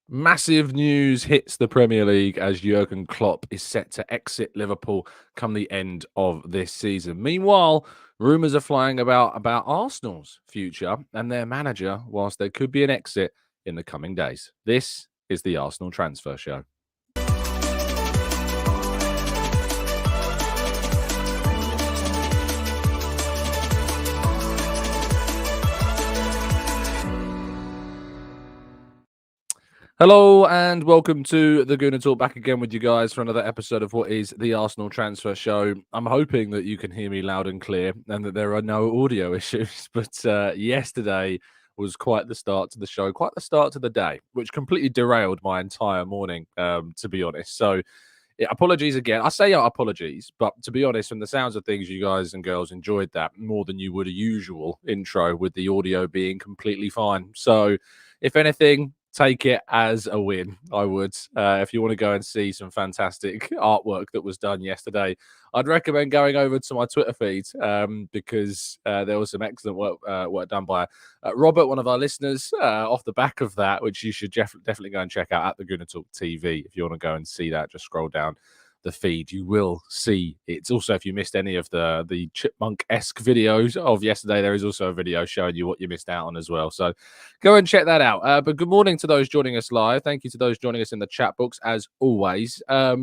Massive news hits the Premier League as Jurgen Klopp is set to exit Liverpool come the end of this season. Meanwhile, rumours are flying about Arsenal's future and their manager, whilst there could be an exit in the coming days. This is the Arsenal Transfer Show. Hello and welcome to the Gooner Talk, back again with you guys for another episode of what is the Arsenal Transfer Show. I'm hoping that you can hear me loud and clear and that there are no audio issues, but yesterday was quite the start to the show, quite the start to the day, which completely derailed my entire morning, to be honest. So yeah, apologies again. I say apologies, but to be honest, from the sounds of things, you guys and girls enjoyed that more than you would a usual intro with the audio being completely fine. So if anything, take it as a win. I would. If you want to go and see some fantastic artwork that was done yesterday, I'd recommend going over to my Twitter feed because there was some excellent work done by Robert, one of our listeners, off the back of that, which you should definitely go and check out at the Gooner Talk TV. If you want to go and see that, just scroll down the feed, you will see it. Also, if you missed any of the chipmunk-esque videos of yesterday, there is also a video showing you what you missed out on as well. So go and check that out. But good morning to those joining us live. Thank you to those joining us in the chat box, as always. I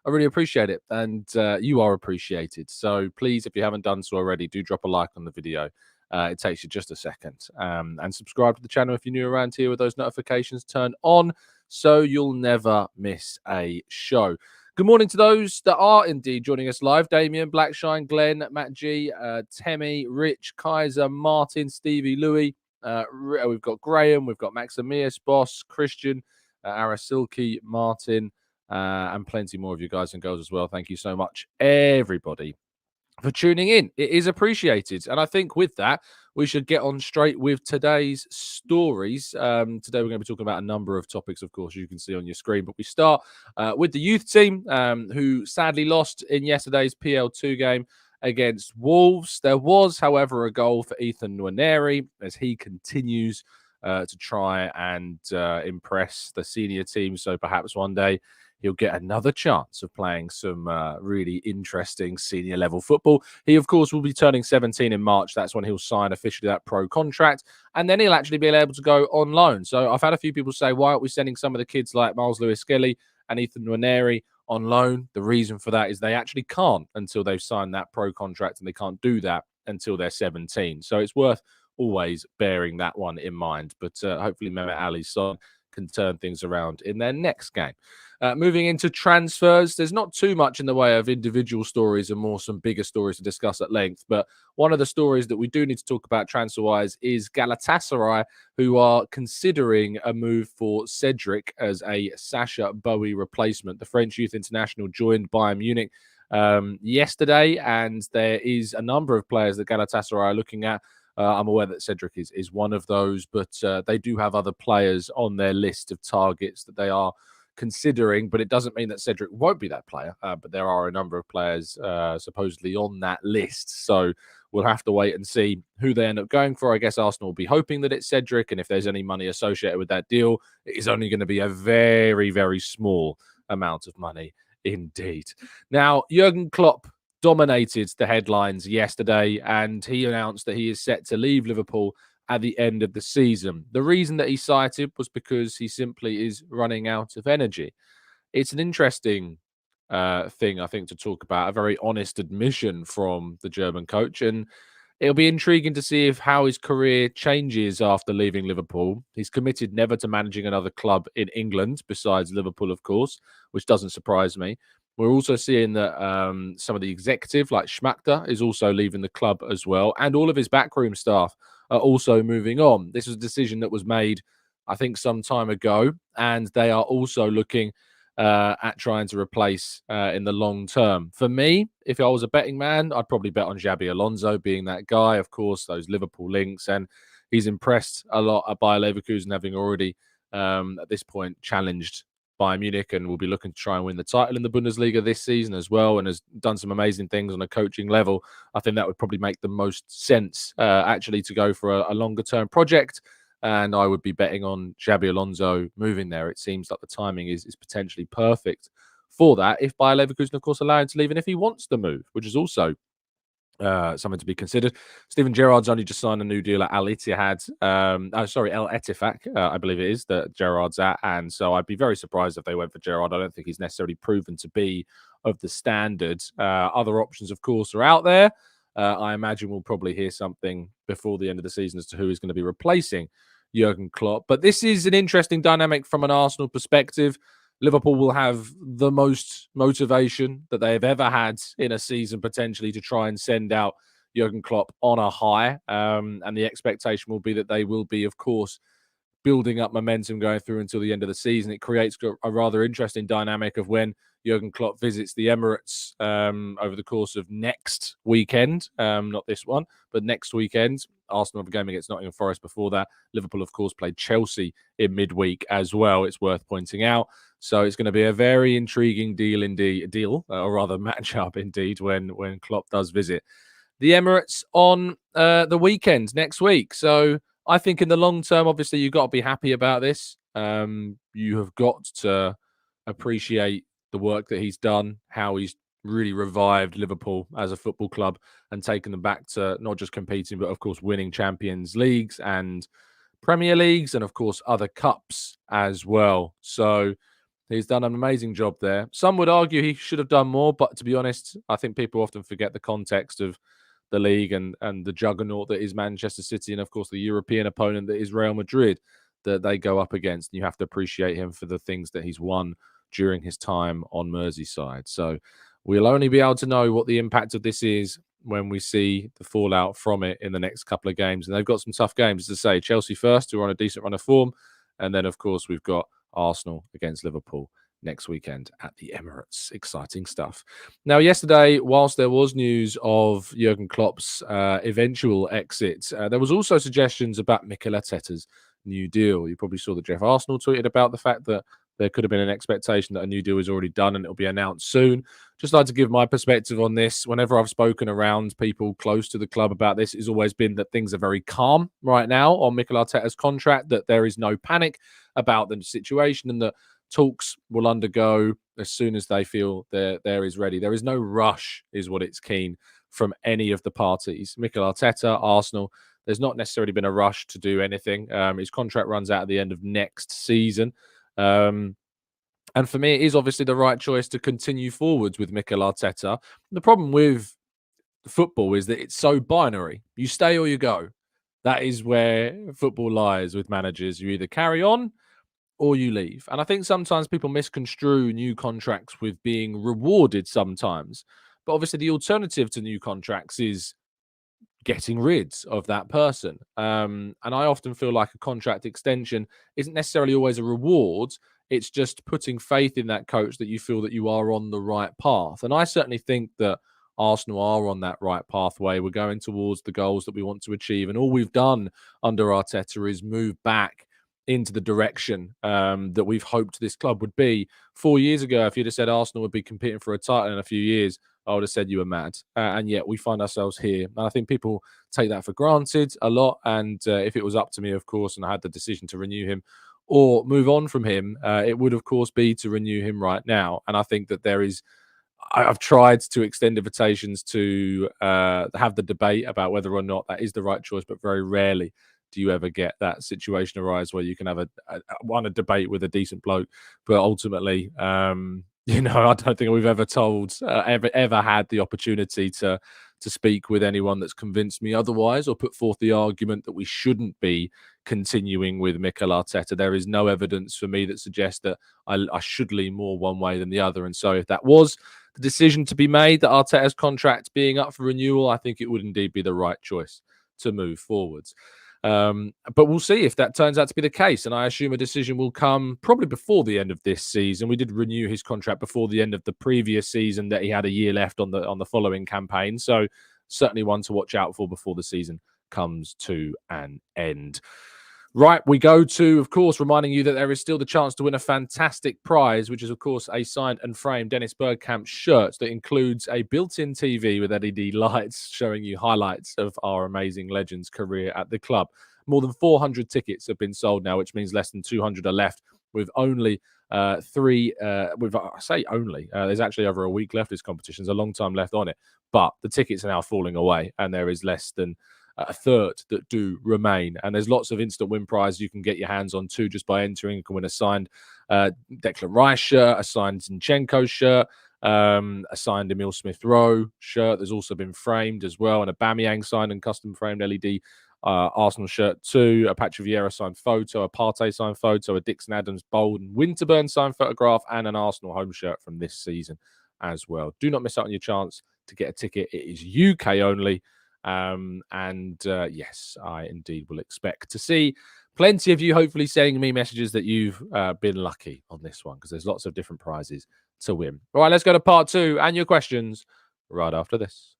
really appreciate it, and you are appreciated. So please, if you haven't done so already, do drop a like on the video. It takes you just a second. And subscribe to the channel if you're new around here with those notifications turned on so you'll never miss a show. Good morning to those that are indeed joining us live. Damien, Blackshine, Glenn, Matt G, Temi, Rich, Kaiser, Martin, Stevie, Louis. We've got Graham, we've got Maximius, Boss, Christian, Arasilki, Martin, and plenty more of you guys and girls as well. Thank you so much, everybody, for tuning in. It is appreciated. And I think with that, we should get on straight with today's stories. Today, we're going to be talking about a number of topics, of course, you can see on your screen. But we start with the youth team, who sadly lost in yesterday's PL2 game against Wolves. There was, however, a goal for Ethan Nwaneri as he continues to try and impress the senior team. So perhaps one day he'll get another chance of playing some really interesting senior level football. He, of course, will be turning 17 in March. That's when he'll sign officially that pro contract. And then he'll actually be able to go on loan. So I've had a few people say, why aren't we sending some of the kids like Miles Lewis-Skelly and Ethan Nwaneri on loan? The reason for that is they actually can't until they've signed that pro contract, and they can't do that until they're 17. So it's worth always bearing that one in mind. But hopefully Mehmet Ali's son can turn things around in their next game. Moving into transfers, there's not too much in the way of individual stories and more some bigger stories to discuss at length. But one of the stories that we do need to talk about transfer-wise is Galatasaray, who are considering a move for Cedric as a Sasha Boey replacement. The French youth international joined Bayern Munich yesterday, and there is a number of players that Galatasaray are looking at. I'm aware that Cedric is one of those, but they do have other players on their list of targets that they are considering. But it doesn't mean that Cedric won't be that player. But there are a number of players supposedly on that list. So we'll have to wait and see who they end up going for. I guess Arsenal will be hoping that it's Cedric. And if there's any money associated with that deal, it is only going to be a very, very small amount of money indeed. Now, Jurgen Klopp dominated the headlines yesterday, and he announced that he is set to leave Liverpool at the end of the season. The reason that he cited was because he simply is running out of energy. It's an interesting thing, I think, to talk about, a very honest admission from the German coach, and it'll be intriguing to see how his career changes after leaving Liverpool. He's committed never to managing another club in England besides Liverpool, of course, which doesn't surprise me. We're also seeing that some of the executive, like Schmachter, is also leaving the club as well. And all of his backroom staff are also moving on. This was a decision that was made, I think, some time ago. And they are also looking at trying to replace in the long term. For me, if I was a betting man, I'd probably bet on Xabi Alonso being that guy. Of course, those Liverpool links. And he's impressed a lot by Leverkusen, having already, at this point, challenged Bayern Munich, and will be looking to try and win the title in the Bundesliga this season as well, and has done some amazing things on a coaching level. I think that would probably make the most sense, actually, to go for a longer-term project. and I would be betting on Xabi Alonso moving there. It seems like the timing is potentially perfect for that, if Bayer Leverkusen, of course, allow him to leave, and if he wants to move, which is also something to be considered. Steven Gerrard's only just signed a new deal at Al Ittihad. El Etifak, I believe it is, that Gerrard's at. And so I'd be very surprised if they went for Gerrard. I don't think he's necessarily proven to be of the standard. Other options, of course, are out there. I imagine we'll probably hear something before the end of the season as to who is going to be replacing Jurgen Klopp. But this is an interesting dynamic from an Arsenal perspective. Liverpool will have the most motivation that they have ever had in a season, potentially, to try and send out Jurgen Klopp on a high. And the expectation will be that they will be, of course, building up momentum going through until the end of the season. It creates a rather interesting dynamic of when Jurgen Klopp visits the Emirates over the course of next weekend. Not this one, but next weekend. Arsenal have a game against Nottingham Forest before that. Liverpool, of course, played Chelsea in midweek as well. It's worth pointing out. So it's going to be a very intriguing or rather matchup indeed, when Klopp does visit the Emirates on the weekend next week. So I think in the long term, obviously, you've got to be happy about this. You have got to appreciate the work that he's done, how he's really revived Liverpool as a football club and taken them back to not just competing, but of course winning Champions Leagues and Premier Leagues and of course other cups as well. So he's done an amazing job there. Some would argue he should have done more, but to be honest, I think people often forget the context of the league and the juggernaut that is Manchester City and of course the European opponent that is Real Madrid that they go up against. And you have to appreciate him for the things that he's won during his time on Merseyside. So we'll only be able to know what the impact of this is when we see the fallout from it in the next couple of games. And they've got some tough games, as I say. Chelsea first, who are on a decent run of form. And then, of course, we've got Arsenal against Liverpool next weekend at the Emirates. Exciting stuff. Now, yesterday, whilst there was news of Jurgen Klopp's eventual exit, there was also suggestions about Mikel Arteta's new deal. You probably saw that Jeff Arsenal tweeted about the fact that there could have been an expectation that a new deal is already done and it'll be announced soon. Just like to give my perspective on this. Whenever I've spoken around people close to the club about this, it's always been that things are very calm right now on Mikel Arteta's contract, that there is no panic about the situation and that talks will undergo as soon as they feel there is ready. There is no rush, is what it's keen from any of the parties. Mikel Arteta, Arsenal, there's not necessarily been a rush to do anything. His contract runs out at the end of next season. And for me, it is obviously the right choice to continue forwards with Mikel Arteta. The problem with football is that it's so binary. You stay or you go. That is where football lies with managers. You either carry on or you leave. And I think sometimes people misconstrue new contracts with being rewarded sometimes. But obviously the alternative to new contracts is getting rid of that person. And I often feel like a contract extension isn't necessarily always a reward. It's just putting faith in that coach that you feel that you are on the right path. And I certainly think that Arsenal are on that right pathway. We're going towards the goals that we want to achieve. And all we've done under Arteta is move back into the direction that we've hoped this club would be. 4 years ago, if you'd have said Arsenal would be competing for a title in a few years, I would have said you were mad. And yet we find ourselves here. And I think people take that for granted a lot. And if it was up to me, of course, and I had the decision to renew him or move on from him, it would, of course, be to renew him right now. And I think that I've tried to extend invitations to have the debate about whether or not that is the right choice, but very rarely do you ever get that situation arise where you can have a debate with a decent bloke, but ultimately, I don't think we've ever ever had the opportunity to speak with anyone that's convinced me otherwise or put forth the argument that we shouldn't be continuing with Mikel Arteta. There is no evidence for me that suggests that I should lean more one way than the other. And so if that was the decision to be made, that Arteta's contract being up for renewal, I think it would indeed be the right choice to move forwards. But we'll see if that turns out to be the case. And I assume a decision will come probably before the end of this season. We did renew his contract before the end of the previous season that he had a year left on the following campaign. So certainly one to watch out for before the season comes to an end. Right, we go to, of course, reminding you that there is still the chance to win a fantastic prize, which is, of course, a signed and framed Dennis Bergkamp shirt that includes a built-in TV with LED lights showing you highlights of our amazing legend's career at the club. More than 400 tickets have been sold now, which means less than 200 are left, with only I say only, there's actually over a week left. This competition, there's a long time left on it, but the tickets are now falling away, and there is less than a third that do remain. And there's lots of instant win prizes you can get your hands on too, just by entering. You can win a signed Declan Rice shirt, a signed Zinchenko shirt, a signed Emil Smith-Rowe shirt. There's also been framed as well, and a Aubameyang signed and custom framed LED Arsenal shirt too, a Patrick Vieira signed photo, a Partey signed photo, a Dixon Adams Bold and Winterburn signed photograph, and an Arsenal home shirt from this season as well. Do not miss out on your chance to get a ticket. It is UK only. Yes, I indeed will expect to see plenty of you hopefully sending me messages that you've been lucky on this one, because there's lots of different prizes to win. All right, let's go to part 2 and your questions right after this.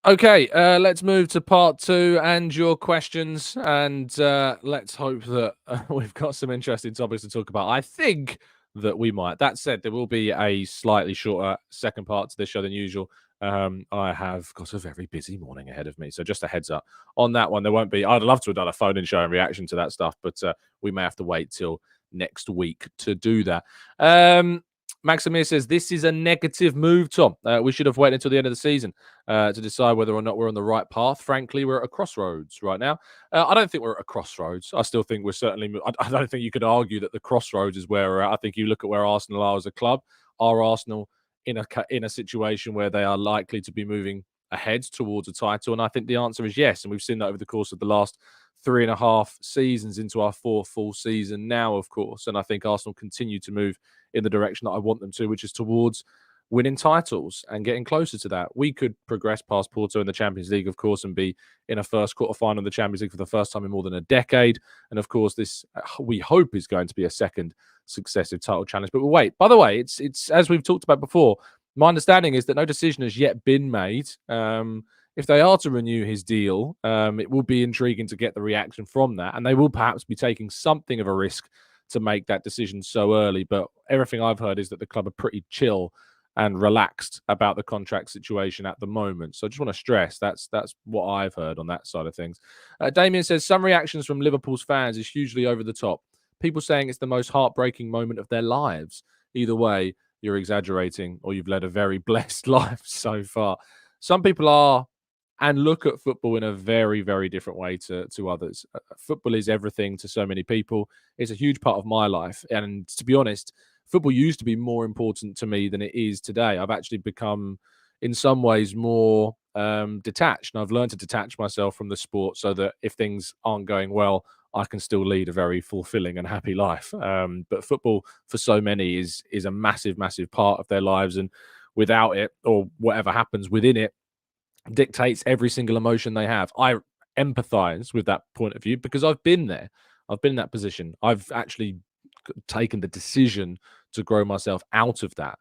Okay, let's move to part 2 and your questions, and let's hope that we've got some interesting topics to talk about. I think that we might. That said, there will be a slightly shorter second part to this show than usual. I have got a very busy morning ahead of me, so just a heads up on that one. There won't be. I'd love to have done a phone-in show in reaction to that stuff, but we may have to wait till next week to do that. Maximir says, this is a negative move, Tom. We should have waited until the end of the season to decide whether or not we're on the right path. Frankly, we're at a crossroads right now. I don't think we're at a crossroads. I still think we're certainly... I don't think you could argue that the crossroads is where we're at. I think you look at where Arsenal are as a club. Are Arsenal in a situation where they are likely to be moving ahead towards a title? And I think the answer is yes. And we've seen that over the course of the last 3.5 seasons into our 4th full season now, of course. And I think Arsenal continue to move in the direction that I want them to, which is towards winning titles and getting closer to that. We could progress past Porto in the Champions League, of course, and be in a first quarter-final of the Champions League for the first time in more than a decade. And, of course, this, we hope, is going to be a second successive title challenge. But we'll wait. By the way, it's as we've talked about before, my understanding is that no decision has yet been made. If they are to renew his deal, it will be intriguing to get the reaction from that. And they will perhaps be taking something of a risk to make that decision so early. But everything I've heard is that the club are pretty chill and relaxed about the contract situation at the moment. So I just want to stress that's what I've heard on that side of things. Damien says, some reactions from Liverpool's fans is hugely over the top. People saying it's the most heartbreaking moment of their lives. Either way, you're exaggerating or you've led a very blessed life so far. Some people are and look at football in a very, very different way to others. Football is everything to so many people. It's a huge part of my life. And to be honest, football used to be more important to me than it is today. I've actually become, in some ways, more detached. And I've learned to detach myself from the sport so that if things aren't going well, I can still lead a very fulfilling and happy life. But football, for so many, is a massive, massive part of their lives. And without it, or whatever happens within it, dictates every single emotion they have. I empathize with that point of view because I've been there. I've been in that position. I've actually taken the decision to grow myself out of that,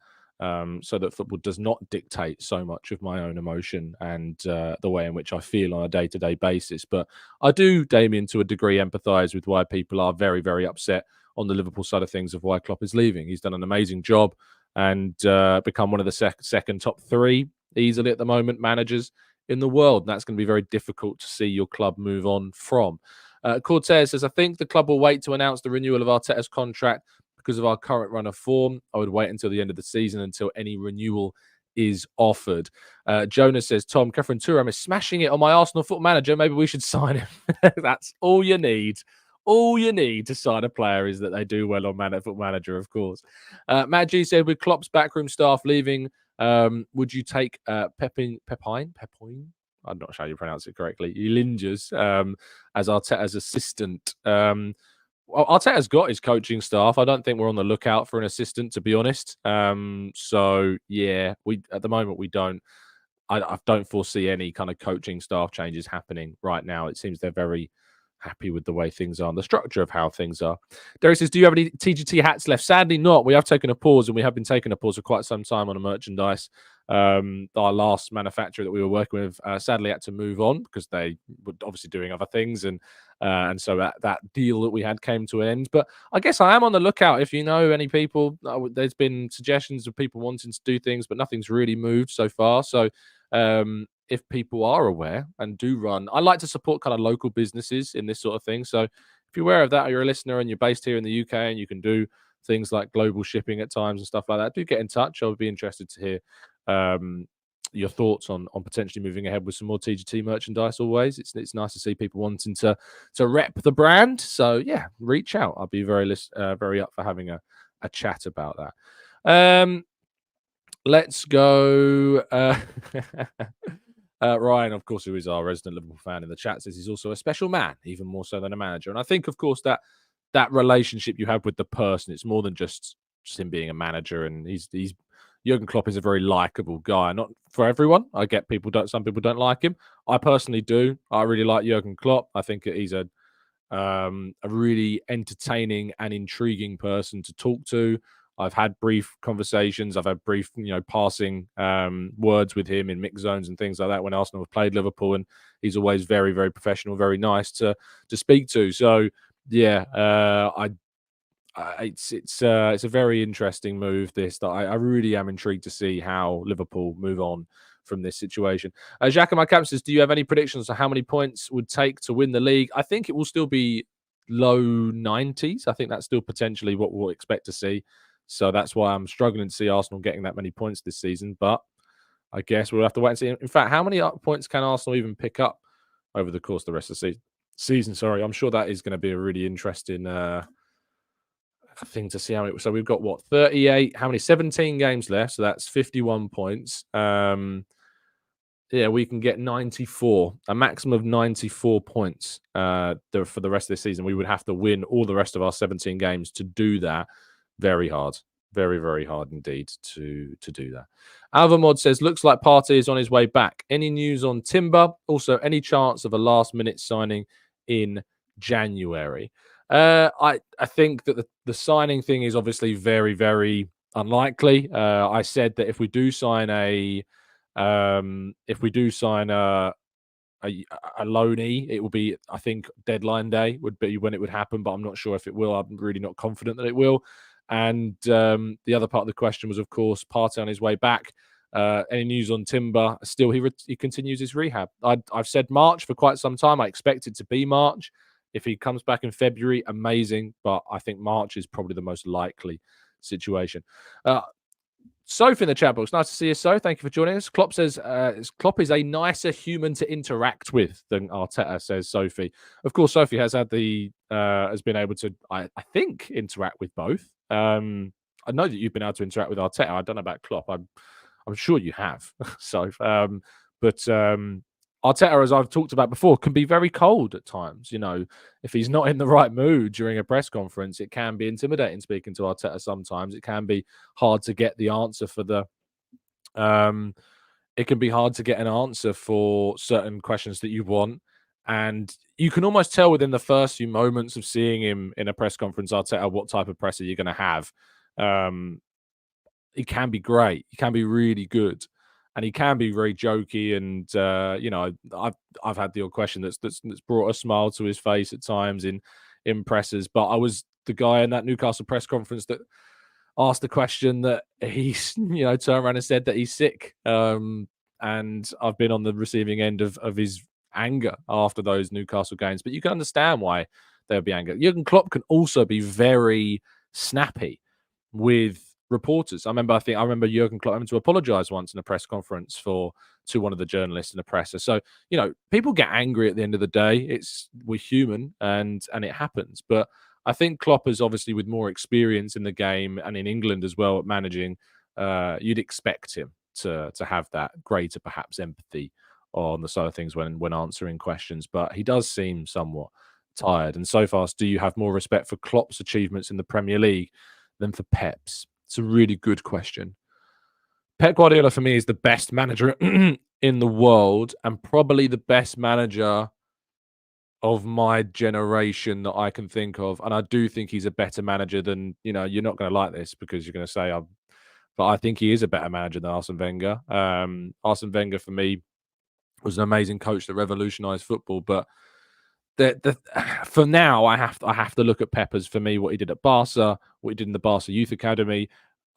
so that football does not dictate so much of my own emotion and the way in which I feel on a day-to-day basis. But I do, Damien, to a degree, empathize with why people are very, very upset on the Liverpool side of things of why Klopp is leaving. He's done an amazing job and become one of the second top 3 easily at the moment managers in the world. And that's going to be very difficult to see your club move on from. Cortez says, I think the club will wait to announce the renewal of Arteta's contract because of our current run of form. I would wait until the end of the season until any renewal is offered. Jonas says, Tom, Catherine Thuram is smashing it on my Arsenal Football Manager. Maybe we should sign him. That's all you need. All you need to sign a player is that they do well on Football Manager, of course. Matt G said, with Klopp's backroom staff leaving, would you take Pepine? I'm not sure how you pronounce it correctly. Lingers as Arteta's assistant. Arteta's got his coaching staff. I don't think we're on the lookout for an assistant, to be honest. So yeah, at the moment we don't. I don't foresee any kind of coaching staff changes happening right now. It seems they're very happy with the way things are and the structure of how things are. Derek says, do you have any TGT hats left? Sadly not. We have taken a pause, and we have been taking a pause for quite some time on a merchandise. Our last manufacturer that we were working with sadly had to move on because they were obviously doing other things, and And so that deal that we had came to an end. But I guess I am on the lookout. If you know any people, there's been suggestions of people wanting to do things, but nothing's really moved so far. So if people are aware and do run, I like to support kind of local businesses in this sort of thing. So if you're aware of that, or you're a listener and you're based here in the UK and you can do things like global shipping at times and stuff like that, do get in touch. I would be interested to hear your thoughts on potentially moving ahead with some more TGT merchandise. Always, it's nice to see people wanting to rep the brand. So yeah, reach out. I'll be very up for having a chat about that. Let's go. Ryan, of course, who is our resident Liverpool fan in the chat, says he's also a special man, even more so than a manager. And I think, of course, that relationship you have with the person, it's more than just him being a manager. And he's Jurgen Klopp is a very likable guy. Not for everyone. I get some people don't like him. I personally do. I really like Jurgen Klopp. I think he's a really entertaining and intriguing person to talk to. I've had brief conversations. I've had brief, passing words with him in mixed zones and things like that when Arsenal have played Liverpool, and he's always very, very professional, very nice to speak to. So yeah, it's a very interesting move. I really am intrigued to see how Liverpool move on from this situation. Jacques in my camp says, do you have any predictions on how many points would take to win the league? I think it will still be low 90s. I think that's still potentially what we'll expect to see. So that's why I'm struggling to see Arsenal getting that many points this season. But I guess we'll have to wait and see. In fact, how many points can Arsenal even pick up over the course of the rest of the season? Sorry, I'm sure that is going to be a really interesting thing to see how it. So we've got 38? How many? 17 games left. So that's 51 points. Yeah, we can get 94, a maximum of 94 points for the rest of the season. We would have to win all the rest of our 17 games to do that. Very hard. Very, very hard indeed to do that. Alvamod says, looks like Partey is on his way back. Any news on Timber? Also, any chance of a last-minute signing in January? I think that the signing thing is obviously very, very unlikely. I said that if we do sign a loanee, it will be, I think, deadline day would be when it would happen, but I'm not sure if it will. I'm really not confident that it will. And the other part of the question was, of course, Partey on his way back. Any news on Timber? Still, he continues his rehab. I've said March for quite some time. I expect it to be March. If he comes back in February, amazing. But I think March is probably the most likely situation. Sophie in the chat box. Nice to see you, So. Thank you for joining us. Klopp says Klopp is a nicer human to interact with than Arteta, says Sophie. Of course, Sophie has has been able to, I think, interact with both. I know that you've been able to interact with Arteta. I don't know about Klopp. I'm sure you have. So, but Arteta, as I've talked about before, can be very cold at times. If he's not in the right mood during a press conference, it can be intimidating speaking to Arteta sometimes. It can be hard to get the answer for it can be hard to get an answer for certain questions that you want. And you can almost tell within the first few moments of seeing him in a press conference, Arteta, what type of presser you're going to have. He can be great. He can be really good. And he can be very jokey, and I've had the odd question that's brought a smile to his face at times in presses. But I was the guy in that Newcastle press conference that asked the question that he's turned around and said that he's sick. And I've been on the receiving end of his anger after those Newcastle games. But you can understand why there would be anger. Jurgen Klopp can also be very snappy with reporters. I remember Jurgen Klopp having to apologize once in a press conference to one of the journalists in the presser. So, people get angry at the end of the day. We're human and it happens. But I think Klopp is obviously, with more experience in the game and in England as well at managing, you'd expect him to have that greater perhaps empathy on the side of things when answering questions. But he does seem somewhat tired. And so far, do you have more respect for Klopp's achievements in the Premier League than for Pep's? It's a really good question. Pep Guardiola, for me, is the best manager in the world and probably the best manager of my generation that I can think of. And I do think he's a better manager than, you're not going to like this because you're going to say, but I think he is a better manager than Arsene Wenger. Arsene Wenger, for me, was an amazing coach that revolutionized football, but for now, I have to look at Pep as, for me, what he did at Barca, what he did in the Barca Youth Academy.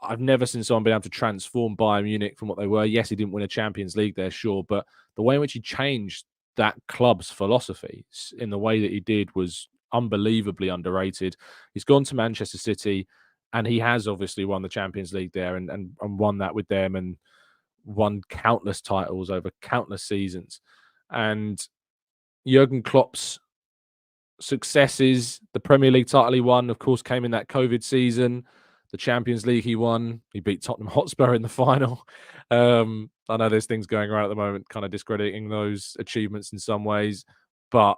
I've never seen someone be able to transform Bayern Munich from what they were. Yes, he didn't win a Champions League there, sure, but the way in which he changed that club's philosophy in the way that he did was unbelievably underrated. He's gone to Manchester City, and he has obviously won the Champions League there and won that with them and won countless titles over countless seasons. And Jurgen Klopp's successes, the Premier League title he won, of course, came in that COVID season. The Champions League he won. He beat Tottenham Hotspur in the final. I know there's things going around at the moment kind of discrediting those achievements in some ways, but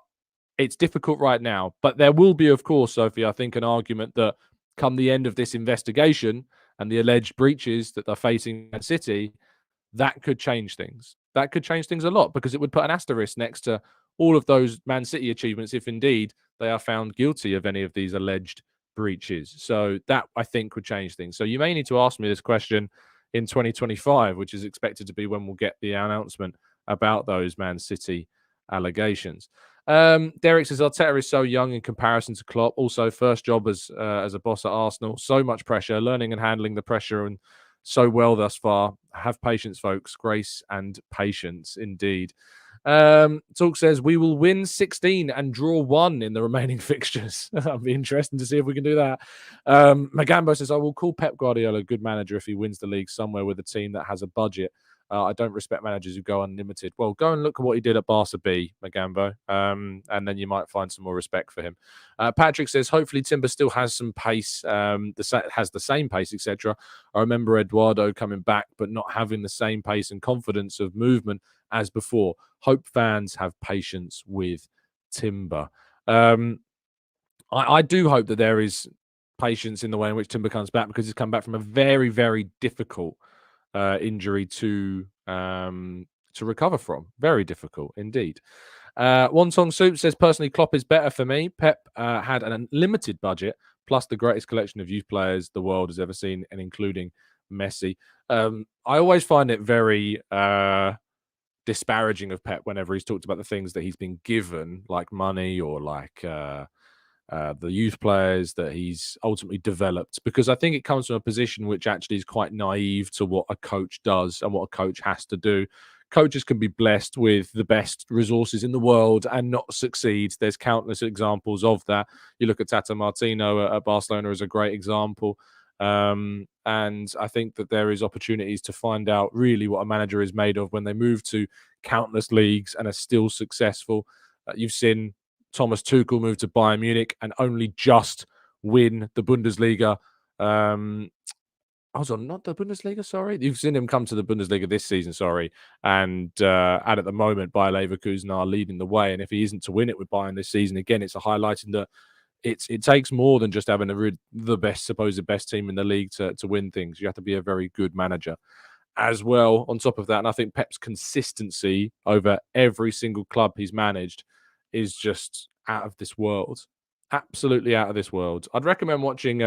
it's difficult right now. But there will be, of course, Sophie, I think, an argument that come the end of this investigation and the alleged breaches that they're facing at City, that could change things. That could change things a lot, because it would put an asterisk next to all of those Man City achievements if indeed they are found guilty of any of these alleged breaches. So that, I think, would change things. So you may need to ask me this question in 2025, which is expected to be when we'll get the announcement about those Man City allegations. Derek says Arteta is so young in comparison to Klopp. Also, first job as a boss at Arsenal. So much pressure, learning and handling the pressure, and so well thus far. Have patience, folks. Grace and patience, indeed. Talk says we will win 16 and draw 1 in the remaining fixtures. That'll be interesting to see if we can do that. Magambo says I will call Pep Guardiola a good manager if he wins the league somewhere with a team that has a budget. I don't respect managers who go unlimited. Well, go and look at what he did at Barca B, Magambo, and then you might find some more respect for him. Patrick says, hopefully Timber still has some pace, has the same pace, etc. I remember Eduardo coming back, but not having the same pace and confidence of movement as before. Hope fans have patience with Timber. I do hope that there is patience in the way in which Timber comes back, because he's come back from a very, very difficult injury to recover from. Very difficult indeed. One Song Soup says, personally, Klopp is better for me. Pep had an unlimited budget, plus the greatest collection of youth players the world has ever seen, and including Messi. I always find it very disparaging of Pep whenever he's talked about the things that he's been given, like money or like the youth players that he's ultimately developed, because I think it comes from a position which actually is quite naive to what a coach does and what a coach has to do. Coaches can be blessed with the best resources in the world and not succeed. There's countless examples of that. You look at Tata Martino at Barcelona as a great example. And I think that there is opportunities to find out really what a manager is made of when they move to countless leagues and are still successful. You've seen Thomas Tuchel moved to Bayern Munich and only just win the Bundesliga. Not the Bundesliga, sorry. You've seen him come to the Bundesliga this season, sorry. And at the moment, Bayer Leverkusen are leading the way. And if he isn't to win it with Bayern this season, again, it's a highlighting that it takes more than just having the supposed best team in the league to win things. You have to be a very good manager as well on top of that. And I think Pep's consistency over every single club he's managed is just out of this world. Absolutely out of this world. I'd recommend watching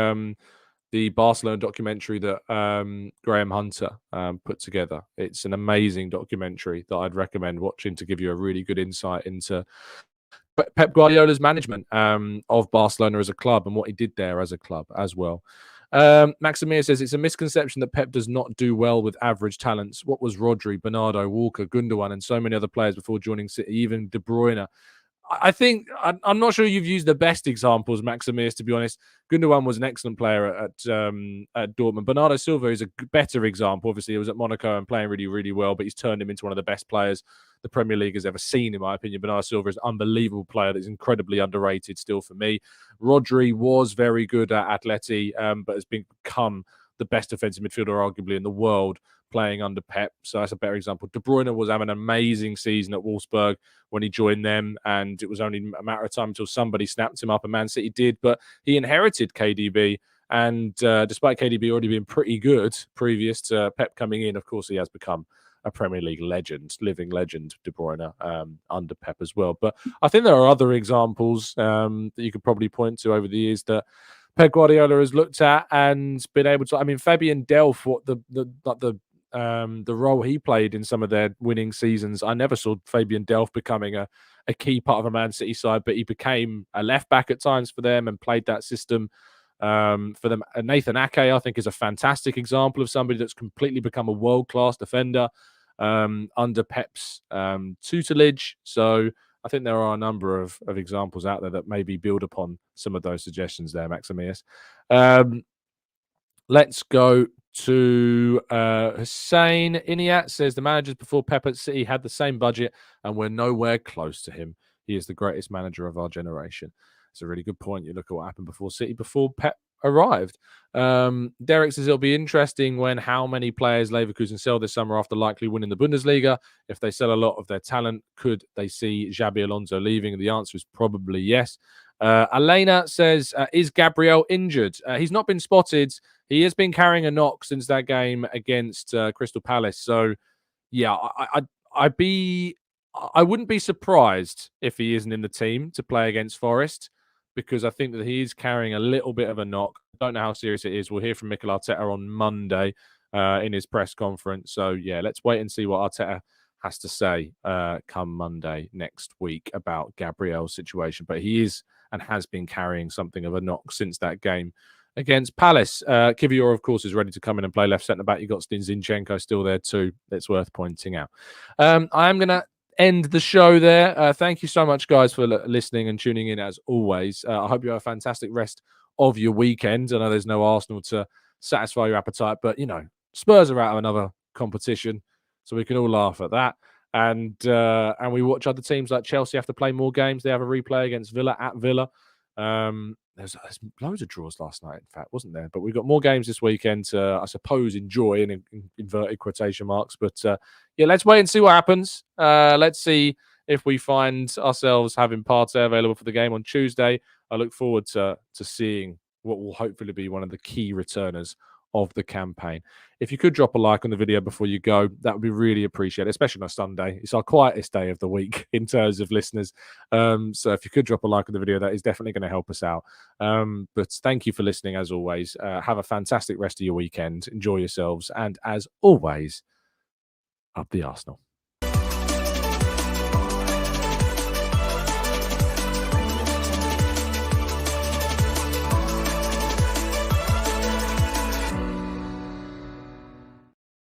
the Barcelona documentary that Graham Hunter put together. It's an amazing documentary that I'd recommend watching to give you a really good insight into Pep Guardiola's management of Barcelona as a club and what he did there as a club as well. Maximir says it's a misconception that Pep does not do well with average talents. What was Rodri, Bernardo, Walker, Gundogan, and so many other players before joining City, even De Bruyne? I think I'm not sure you've used the best examples, Maximir, to be honest. Gundogan was an excellent player at Dortmund. Bernardo Silva is a better example. Obviously, he was at Monaco and playing really, really well, but he's turned him into one of the best players the Premier League has ever seen, in my opinion. Bernardo Silva is an unbelievable player that is incredibly underrated still for me. Rodri was very good at Atleti, but has become the best defensive midfielder, arguably, in the world, playing under Pep. So that's a better example. De Bruyne was having an amazing season at Wolfsburg when he joined them, and it was only a matter of time until somebody snapped him up, and Man City did. But he inherited KDB, and despite KDB already being pretty good previous to Pep coming in, of course, he has become a Premier League legend, living legend, De Bruyne, under Pep as well. But I think there are other examples that you could probably point to over the years that Pep Guardiola has looked at and been able to. I mean, Fabian Delph, what the the role he played in some of their winning seasons. I never saw Fabian Delph becoming a key part of a Man City side, but he became a left back at times for them and played that system for them. Nathan Ake, I think, is a fantastic example of somebody that's completely become a world-class defender under Pep's tutelage. So I think there are a number of examples out there that maybe build upon some of those suggestions there, Maximius. Let's go to Hussein Iniat. Says the managers before Pep at City had the same budget and we're nowhere close to him. He is the greatest manager of our generation. It's a really good point. You look at what happened before City, before Pep arrived. Derek says it'll be interesting when how many players Leverkusen sell this summer after likely winning the Bundesliga. If they sell a lot of their talent, could they see Xabi Alonso leaving? The answer is probably yes. Elena says, is Gabriel injured? He's not been spotted. He has been carrying a knock since that game against Crystal Palace. So, yeah, I wouldn't be surprised if he isn't in the team to play against Forest, because I think that he is carrying a little bit of a knock. I don't know how serious it is. We'll hear from Mikel Arteta on Monday in his press conference. So, yeah, let's wait and see what Arteta has to say come Monday next week about Gabriel's situation. But he is and has been carrying something of a knock since that game against Palace. Kivior, of course, is ready to come in and play left centre-back. You've got Zinchenko still there too. It's worth pointing out. I am going to end the show there. Thank you so much, guys, for listening and tuning in as always. I hope you have a fantastic rest of your weekend. I know there's no Arsenal to satisfy your appetite, but, you know, Spurs are out of another competition, so we can all laugh at that. And we watch other teams like Chelsea have to play more games. They have a replay against Villa at Villa. There's loads of draws last night, in fact, wasn't there? But we've got more games this weekend to, I suppose, enjoy in inverted quotation marks. But yeah, let's wait and see what happens. Let's see if we find ourselves having Partey available for the game on Tuesday. I look forward to seeing what will hopefully be one of the key returners of the campaign. If you could drop a like on the video before you go, that would be really appreciated, especially on a Sunday. It's our quietest day of the week in terms of listeners. So if you could drop a like on the video, that is definitely going to help us out. But thank you for listening, as always. Have a fantastic rest of your weekend. Enjoy yourselves. And as always, up the Arsenal.